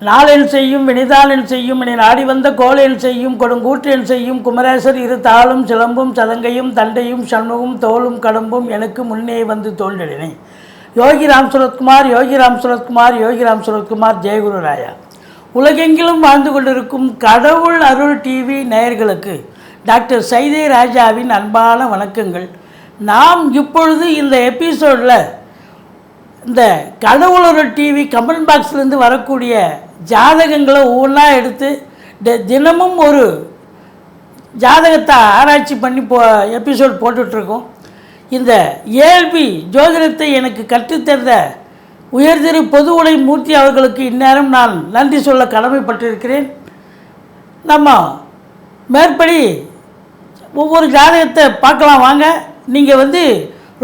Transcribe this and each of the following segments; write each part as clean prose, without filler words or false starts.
நாளென் செய்யும் வினிதாளென் செய்யும் இனி நாடி வந்த கோளென் செய்யும் கொடுங்கூற்றென் செய்யும் குமரேசர் இரு தாளும் சிலம்பும் சதங்கையும் தண்டையும் சண்முகம் தோளும் கடம்பும் எனக்கு முன்னே வந்து தோன்றினே. யோகிராம் சுரத்குமார் யோகிராம் சுரத்குமார் யோகிராம் சுரத்குமார் ஜெயகுரு ராயா. உலகெங்கிலும் வாழ்ந்து கொண்டிருக்கும் கடவுள் அருள் டிவி நேயர்களுக்கு டாக்டர் சைதை ராஜாவின் அன்பான வணக்கங்கள். நாம் இப்பொழுது இந்த எபிசோடில் இந்த கடவுள் அருள் டிவி கமெண்ட் பாக்ஸ்லேருந்து வரக்கூடிய ஜாதகங்களை ஒவ்வொன்றா எடுத்து தினமும் ஒரு ஜாதகத்தை ஆராய்ச்சி பண்ணி எபிசோட் போட்டுட்ருக்கோம். இந்த ஏஎல்பி ஜோதிடத்தை எனக்கு கற்றுத்தந்த உயர்திரு பொதுவுடை மூர்த்தி அவர்களுக்கு இந்நேரம் நான் நன்றி சொல்ல கடமைப்பட்டிருக்கிறேன். நம்ம மேற்படி ஒவ்வொரு ஜாதகத்தை பார்க்கலாம் வாங்க. நீங்கள்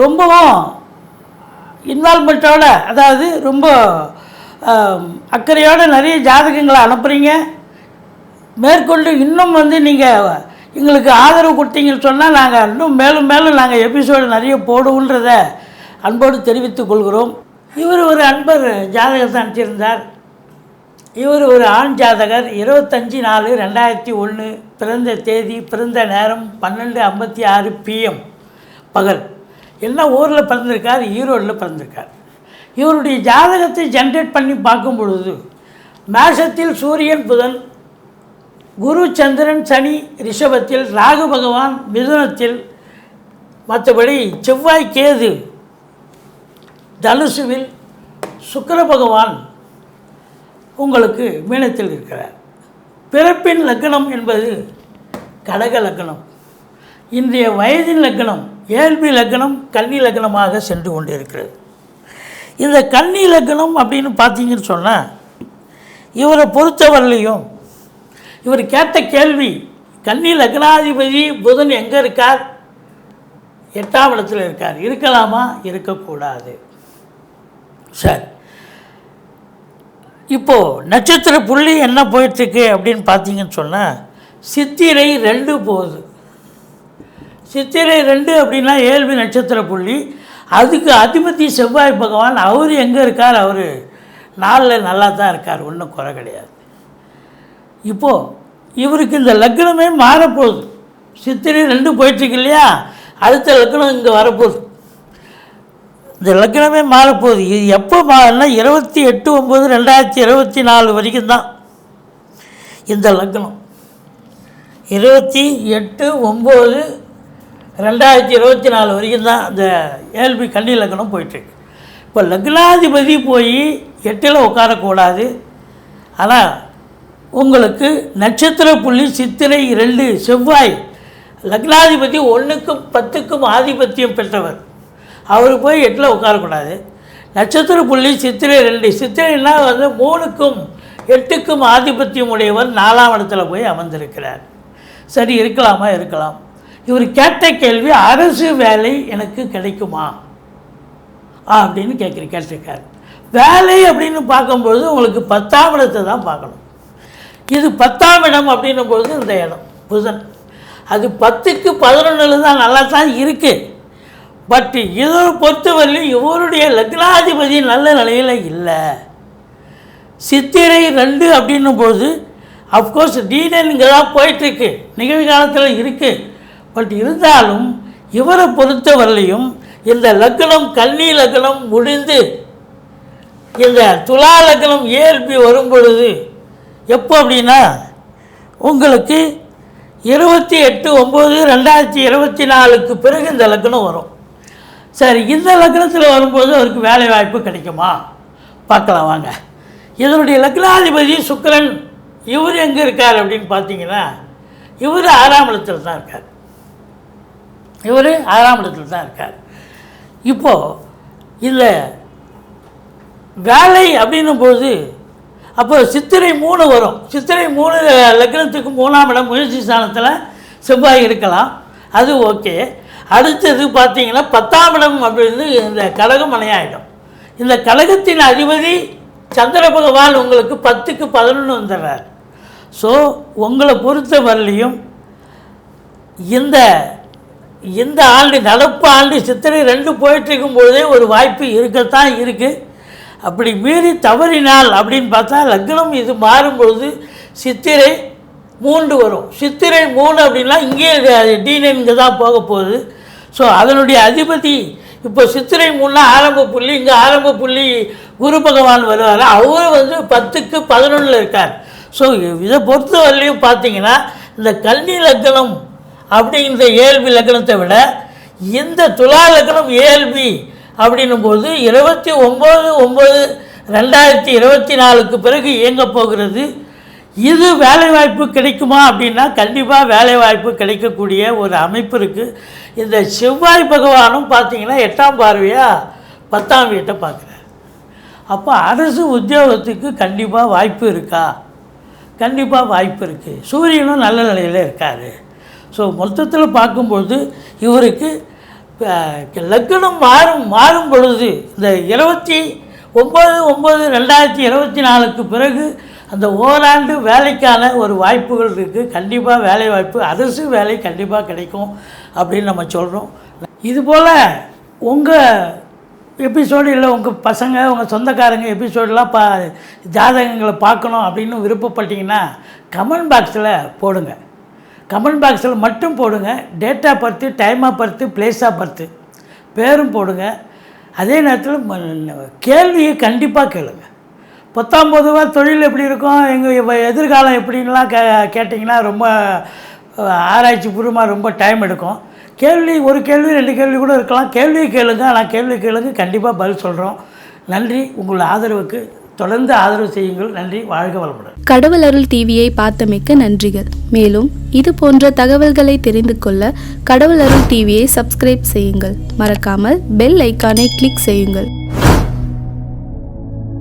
ரொம்பவும் இன்வால்மெண்ட்டோட, அதாவது ரொம்ப அக்கறையோடு நிறைய ஜாதகங்களை அனுப்புகிறீங்க. மேற்கொண்டு இன்னும் நீங்கள் எங்களுக்கு ஆதரவு கொடுத்தீங்கன்னு சொன்னால் நாங்கள் இன்னும் மேலும் மேலும் நாங்கள் எபிசோடு நிறைய போடுவோன்றத அன்போடு தெரிவித்துக் கொள்கிறோம். இவர் ஒரு அன்பர் ஜாதகத்தை அனுப்பிச்சிருந்தார். இவர் ஒரு ஆண் ஜாதகர். 25/4/2001 பிறந்த தேதி, பிறந்த நேரம் 12:56 PM பகல். என்ன ஊரில் பிறந்திருக்கார்? ஈரோடில் பிறந்திருக்கார். இவருடைய ஜாதகத்தை ஜென்ரேட் பண்ணி பார்க்கும் பொழுது மேஷத்தில் சூரியன் புதன், குரு சந்திரன் சனி ரிஷபத்தில், ராகு பகவான் மிதுனத்தில், மற்றபடி செவ்வாய் கேது தனுசுவில், சுக்கிர பகவான் உங்களுக்கு மீனத்தில் இருக்கிறார். பிறப்பின் லக்னம் என்பது கடக லக்னம். இன்றைய வயதின் லக்னம் ஏஎல்பி லக்னம் கன்னி லக்னமாக சென்று கொண்டிருக்கிறது. இந்த கன்னி லக்னம் அப்படின்னு பார்த்தீங்கன்னு சொன்னால், இவரை பொறுத்தவரையிலையும் இவர் கேட்ட கேள்வி, கன்னி லக்னாதிபதி புதன் எங்கே இருக்கார்? 8ஆம் இடத்துல இருக்கார். இருக்கலாமா? இருக்கக்கூடாது. சரி, இப்போது நட்சத்திர புள்ளி என்ன போயிட்டுருக்கு அப்படின்னு பார்த்தீங்கன்னு சொன்னால், சித்திரை 2 போகுது. சித்திரை 2 அப்படின்னா ஏஎல்பி நட்சத்திர புள்ளி. அதுக்கு அதிபதி செவ்வாய் பகவான். அவர் எங்கே இருக்கார்? அவர் 4 நல்லா தான் இருக்கார், ஒன்றும் குறை கிடையாது. இப்போது இவருக்கு இந்த லக்னமே மாறப்போகுது. சித்திரை 2 போயிட்டுருக்கு இல்லையா, அடுத்த லக்னம் இங்கே வரப்போகுது. இந்த லக்னமே மாறப்போகுது. இது எப்போ மாறினா 28/9/2024 வரைக்கும் தான் இந்த லக்னம். 28/9/2024 வரைக்கும் தான் இந்த ஏஎல்பி கன்னி லக்னம் போயிட்டுருக்கு. இப்போ லக்னாதிபதி போய் 8ல் உட்காரக்கூடாது. ஆனால் உங்களுக்கு நட்சத்திர புள்ளி சித்திரை 2 செவ்வாய் லக்னாதிபதி 1க்கும் 10க்கும் ஆதிபத்தியம் பெற்றவர். அவர் போய் 8ல் உட்காரக்கூடாது. நட்சத்திர புள்ளி சித்திரை 2, சித்திரைன்னா 3க்கும் 8க்கும் ஆதிபத்தியம் உடையவர் 4ஆம் இடத்துல போய் அமர்ந்திருக்கிறார். சரி, இருக்கலாமா? இருக்கலாம். இவர் கேட்ட கேள்வி, அரசு வேலை எனக்கு கிடைக்குமா அப்படின்னு கேட்டிருக்காரு. வேலை அப்படின்னு பார்க்கும்பொழுது உங்களுக்கு 10ஆம் இடத்தை தான் பார்க்கணும். இது 10ஆம் இடம் அப்படின்னும் பொழுது இந்த இடம் புதன், அது 10க்கு 11 தான் நல்லா தான் இருக்குது. பட் இதை பொறுத்தவரையிலும் இவருடைய லக்னாதிபதி நல்ல நிலையில் இல்லை. சித்திரை 2 அப்படின்னும் போது அஃப்கோர்ஸ் டீனன் இங்கே தான் போயிட்டுருக்கு, நிகழ்காலத்தில் இருக்குது. பட் இருந்தாலும் இவரை பொறுத்தவரையிலையும் இந்த லக்னம் கன்னி லக்னம் முடிந்து இந்த துலா லக்னம் ஏஎல்பி வரும் பொழுது எப்போ அப்படின்னா உங்களுக்கு 28/9/2024 பிறகு இந்த லக்னம் வரும். சரி, இந்த லக்னத்தில் வரும்போது அவருக்கு வேலை வாய்ப்பு கிடைக்குமா பார்க்கலாம் வாங்க. இதனுடைய லக்னாதிபதி சுக்கிரன். இவர் எங்கே இருக்கார் அப்படின்னு பார்த்தீங்கன்னா, இவர் 6ஆம் இடத்துல தான் இருக்கார். இவர் 6ஆம் இடத்துல தான் இருக்கார். இப்போது இந்த வேலை அப்படின்னும்போது அப்போ சித்திரை 3 வரும். சித்திரை 3 லக்னத்துக்கு 3ஆம் இடம் முயற்சி ஸ்தானத்தில் செவ்வாய் இருக்கலாம், அது ஓகே. அடுத்தது பார்த்தீங்கன்னா 10ஆம் இடம் அப்படின்னு இந்த கடகம் மனையாயிடும். இந்த கடகத்தின் அதிபதி சந்திர பகவான் உங்களுக்கு 10க்கு 11 வந்துடுறார். ஸோ உங்களை பொறுத்த வரலையும் இந்த ஆண்டு நடப்பு ஆண்டு சித்திரை 2 போயிட்டுருக்கும் பொழுதே ஒரு வாய்ப்பு இருக்கத்தான் இருக்குது. அப்படி மீறி தவறினால் அப்படின்னு பார்த்தா லக்னம் இது மாறும்பொழுது சித்திரை 3 வரும். சித்திரை 3 அப்படின்னா இங்கே D9 இங்கே தான் போக போகுது. ஸோ அதனுடைய அதிபதி இப்போ சித்திரை 3 ஆரம்ப புள்ளி, இங்கே ஆரம்ப புள்ளி குரு பகவான் வருவார். அவர் வந்து 10க்கு 11 இருக்கார். ஸோ இதை பொறுத்த வரலையும் பார்த்தீங்கன்னா இந்த கன்னி லக்னம் அப்படிங்கிற ஏஎல்பி லக்னத்தை விட இந்த துலா லக்னம் ஏஎல்பி அப்படின்னும்போது 29/9/2024க்கு பிறகு இயங்க போகிறது. இது வேலைவாய்ப்பு கிடைக்குமா அப்படின்னா கண்டிப்பாக வேலைவாய்ப்பு கிடைக்கக்கூடிய ஒரு அமைப்பு இருக்குது. இந்த செவ்வாய் பகவானும் பார்த்தீங்கன்னா 8ஆம் பார்வையாக 10ஆம் வீட்டை பார்க்குறார். அப்போ அரசு உத்தியோகத்துக்கு கண்டிப்பாக வாய்ப்பு இருக்கா? கண்டிப்பாக வாய்ப்பு இருக்குது. சூரியனும் நல்ல நிலையில் இருக்கார். ஸோ மொத்தத்தில் பார்க்கும்பொழுது இவருக்கு லக்னம் மாறும் பொழுது இந்த 29/9/2024க்கு பிறகு அந்த ஓராண்டு வேலைக்கான ஒரு வாய்ப்புகள் இருக்குது. கண்டிப்பாக வேலை வாய்ப்பு, அரசு வேலை கண்டிப்பாக கிடைக்கும் அப்படின்னு நம்ம சொல்கிறோம். இதுபோல் உங்கள் எபிசோடு இல்லை உங்கள் பசங்க உங்கள் சொந்தக்காரங்க எபிசோடெலாம் ஜாதகங்களை பார்க்கணும் அப்படின்னு விருப்பப்பட்டீங்கன்னா கமெண்ட் பாக்ஸில் போடுங்க. கமெண்ட் பாக்ஸில் மட்டும் போடுங்க. Date of birth, time of birth, place of birth பேரும் போடுங்க. அதே நேரத்தில் கேள்வியை கண்டிப்பாக கேளுங்க. 10ஆம் பொதுவாக தொழில் எப்படி இருக்கும், எங்கள் எதிர்காலம் எப்படின்லாம் கேட்டிங்கன்னா ரொம்ப ஆராய்ச்சி பூர்வமாக ரொம்ப டைம் எடுக்கும். கேள்வி ஒரு கேள்வி 2 கேள்வி கூட இருக்கலாம். கேள்வி கேளுங்க. ஆனால் கேள்வி கேளுங்க, கண்டிப்பாக பதில் சொல்கிறோம். நன்றி. உங்கள் ஆதரவுக்கு தொடர்ந்து ஆதரவு செய்யுங்கள். நன்றி. வாழ்க வளமுடன். கடவுள் அருள் டிவியை பார்த்தமைக்க நன்றிகள். மேலும் இது போன்ற தகவல்களை தெரிந்து கொள்ள கடவுள் அருள் டிவியை சப்ஸ்கிரைப் செய்யுங்கள். மறக்காமல் பெல் ஐக்கானை கிளிக் செய்யுங்கள்.